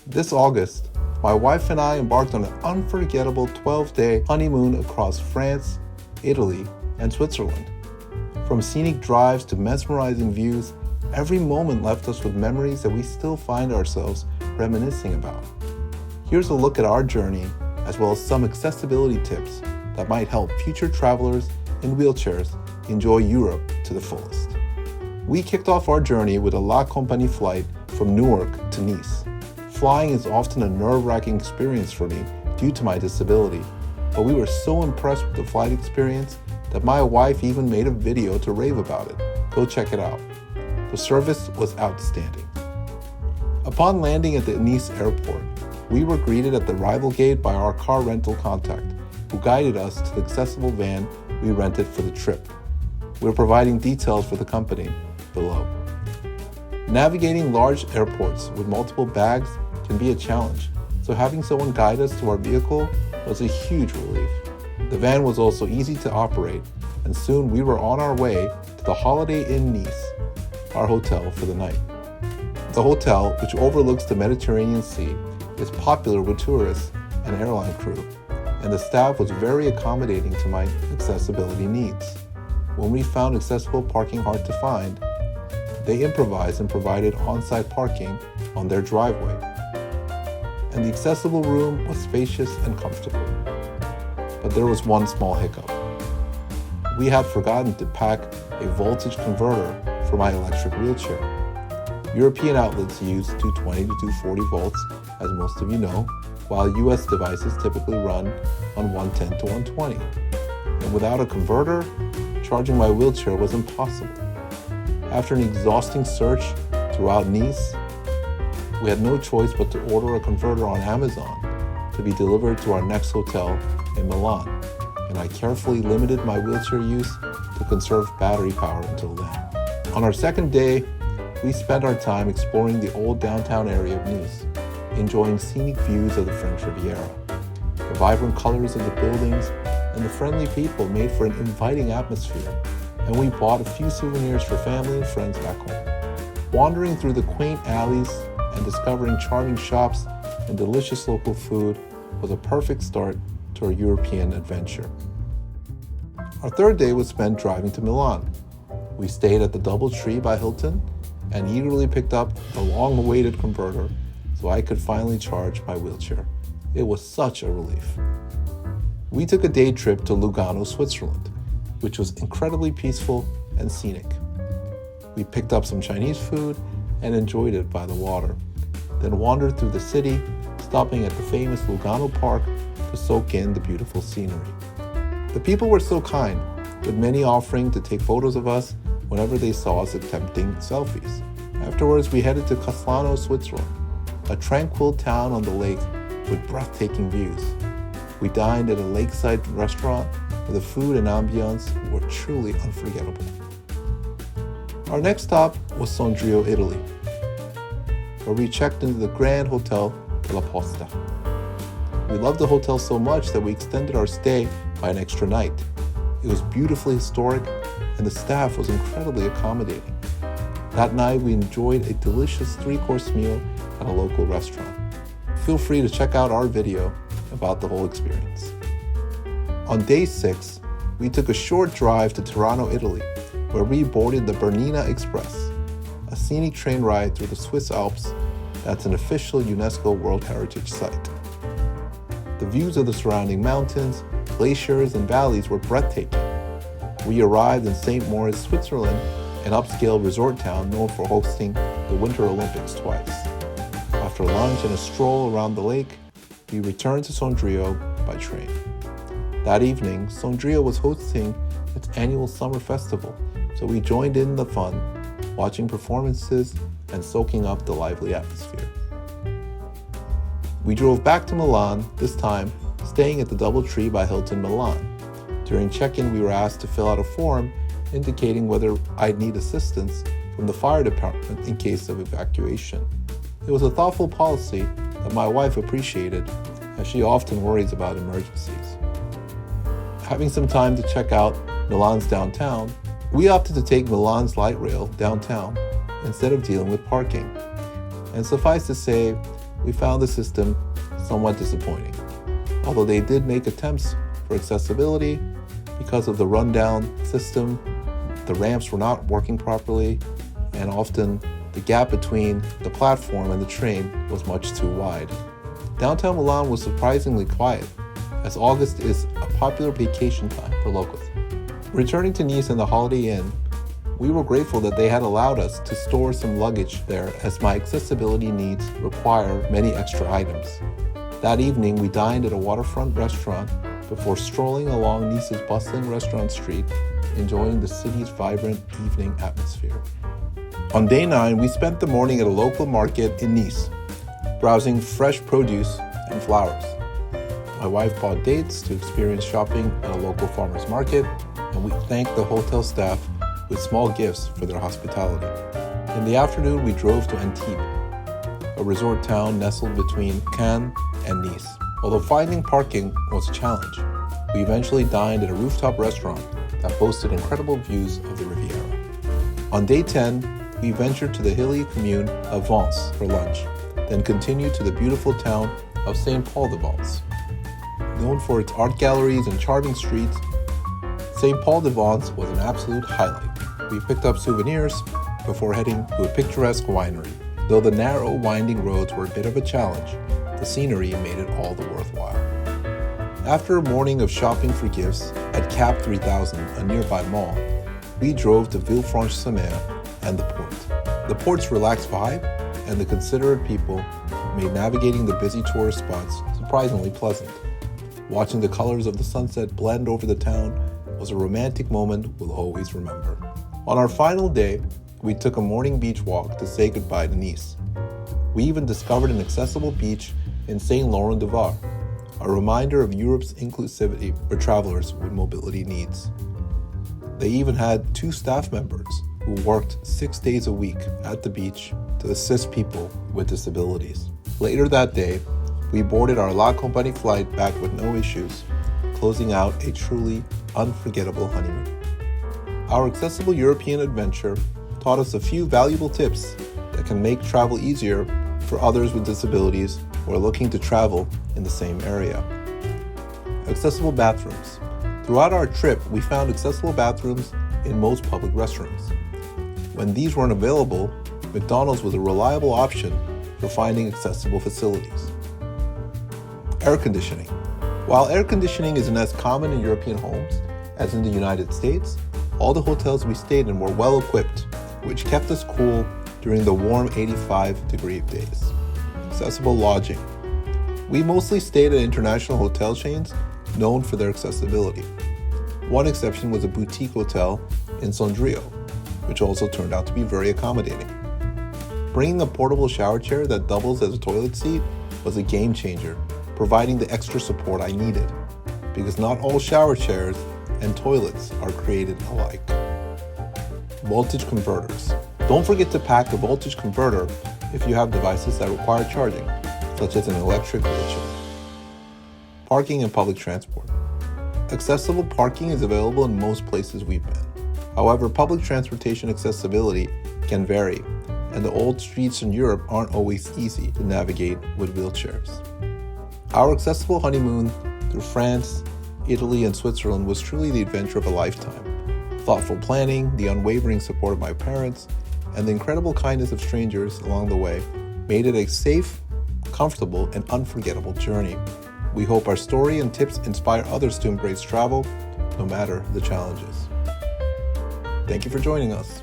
This August, my wife and I embarked on an unforgettable 12-day honeymoon across France, Italy, and Switzerland. From scenic drives to mesmerizing views, every moment left us with memories that we still find ourselves reminiscing about. Here's a look at our journey, as well as some accessibility tips that might help future travelers in wheelchairs enjoy Europe to the fullest. We kicked off our journey with a La Compagnie flight from Newark to Nice. Flying is often a nerve-wracking experience for me due to my disability, but we were so impressed with the flight experience that my wife even made a video to rave about it. Go check it out. The service was outstanding. Upon landing at the Nice airport, we were greeted at the arrival gate by our car rental contact, who guided us to the accessible van we rented for the trip. We're providing details for the company below. Navigating large airports with multiple bags can be a challenge, so having someone guide us to our vehicle was a huge relief. The van was also easy to operate, and soon we were on our way to the Holiday Inn Nice, our hotel for the night. The hotel, which overlooks the Mediterranean Sea, is popular with tourists and airline crew, and the staff was very accommodating to my accessibility needs. When we found accessible parking hard to find, they improvised and provided on-site parking on their driveway. And the accessible room was spacious and comfortable. But there was one small hiccup. We had forgotten to pack a voltage converter for my electric wheelchair. European outlets use 220 to 240 volts, as most of you know, while US devices typically run on 110 to 120. And without a converter, charging my wheelchair was impossible. After an exhausting search throughout Nice, we had no choice but to order a converter on Amazon to be delivered to our next hotel in Milan, and I carefully limited my wheelchair use to conserve battery power until then. On our second day, we spent our time exploring the old downtown area of Nice, enjoying scenic views of the French Riviera. The vibrant colors of the buildings and the friendly people made for an inviting atmosphere, and we bought a few souvenirs for family and friends back home. Wandering through the quaint alleys and discovering charming shops and delicious local food was a perfect start to our European adventure. Our third day was spent driving to Milan. We stayed at the DoubleTree by Hilton and eagerly picked up the long-awaited converter so I could finally charge my wheelchair. It was such a relief. We took a day trip to Lugano, Switzerland, which was incredibly peaceful and scenic. We picked up some Chinese food and enjoyed it by the water, then wandered through the city, stopping at the famous Lugano Park to soak in the beautiful scenery. The people were so kind, with many offering to take photos of us whenever they saw us attempting selfies. Afterwards, we headed to Caslano, Switzerland, a tranquil town on the lake with breathtaking views. We dined at a lakeside restaurant where the food and ambiance were truly unforgettable. Our next stop was Sondrio, Italy, where we checked into the Grand Hotel della Posta. We loved the hotel so much that we extended our stay by an extra night. It was beautifully historic, and the staff was incredibly accommodating. That night, we enjoyed a delicious 3-course meal at a local restaurant. Feel free to check out our video about the whole experience. On day 6, we took a short drive to Tirano, Italy, where we boarded the Bernina Express, a scenic train ride through the Swiss Alps that's an official UNESCO World Heritage Site. The views of the surrounding mountains, glaciers, and valleys were breathtaking. We arrived in St. Moritz, Switzerland, an upscale resort town known for hosting the Winter Olympics twice. After lunch and a stroll around the lake, we returned to Sondrio by train. That evening, Sondrio was hosting its annual summer festival, so we joined in the fun, watching performances and soaking up the lively atmosphere. We drove back to Milan, this time staying at the DoubleTree by Hilton Milan. During check-in, we were asked to fill out a form indicating whether I'd need assistance from the fire department in case of evacuation. It was a thoughtful policy that my wife appreciated, as she often worries about emergencies. Having some time to check out Milan's downtown, we opted to take Milan's light rail downtown instead of dealing with parking. And suffice to say, we found the system somewhat disappointing. Although they did make attempts for accessibility, because of the rundown system, the ramps were not working properly, and often the gap between the platform and the train was much too wide. Downtown Milan was surprisingly quiet, as August is a popular vacation time for locals. Returning to Nice and the Holiday Inn, we were grateful that they had allowed us to store some luggage there, as my accessibility needs require many extra items. That evening, we dined at a waterfront restaurant before strolling along Nice's bustling restaurant street, enjoying the city's vibrant evening atmosphere. On day 9, we spent the morning at a local market in Nice, browsing fresh produce and flowers. My wife bought dates to experience shopping at a local farmer's market, and we thanked the hotel staff with small gifts for their hospitality. In the afternoon, we drove to Antibes, a resort town nestled between Cannes and Nice. Although finding parking was a challenge, we eventually dined at a rooftop restaurant that boasted incredible views of the Riviera. On day 10, we ventured to the hilly commune of Vence for lunch, then continued to the beautiful town of St. Paul-de-Vence. Known for its art galleries and charming streets, St. Paul-de-Vence was an absolute highlight. We picked up souvenirs before heading to a picturesque winery. Though the narrow, winding roads were a bit of a challenge, the scenery made it all the worthwhile. After a morning of shopping for gifts at Cap 3000, a nearby mall, we drove to Villefranche-sur-Mer and the port. The port's relaxed vibe and the considerate people made navigating the busy tourist spots surprisingly pleasant. Watching the colors of the sunset blend over the town was a romantic moment we'll always remember. On our final day, we took a morning beach walk to say goodbye to Nice. We even discovered an accessible beach in Saint Laurent du Var, a reminder of Europe's inclusivity for travelers with mobility needs. They even had 2 staff members who worked 6 days a week at the beach to assist people with disabilities. Later that day, we boarded our La Compagnie flight back with no issues, closing out a truly unforgettable honeymoon. Our accessible European adventure taught us a few valuable tips that can make travel easier for others with disabilities who are looking to travel in the same area. Accessible bathrooms. Throughout our trip, we found accessible bathrooms in most public restrooms. When these weren't available, McDonald's was a reliable option for finding accessible facilities. Air conditioning. While air conditioning isn't as common in European homes as in the United States, all the hotels we stayed in were well equipped, which kept us cool during the warm 85-degree days. Accessible lodging. We mostly stayed at international hotel chains known for their accessibility. One exception was a boutique hotel in Sondrio, which also turned out to be very accommodating. Bringing a portable shower chair that doubles as a toilet seat was a game changer, providing the extra support I needed, because not all shower chairs and toilets are created alike. Voltage converters. Don't forget to pack a voltage converter if you have devices that require charging, such as an electric wheelchair. Parking and public transport. Accessible parking is available in most places we've been. However, public transportation accessibility can vary, and the old streets in Europe aren't always easy to navigate with wheelchairs. Our accessible honeymoon through France, Italy, and Switzerland was truly the adventure of a lifetime. Thoughtful planning, the unwavering support of my parents, and the incredible kindness of strangers along the way made it a safe, comfortable, and unforgettable journey. We hope our story and tips inspire others to embrace travel, no matter the challenges. Thank you for joining us.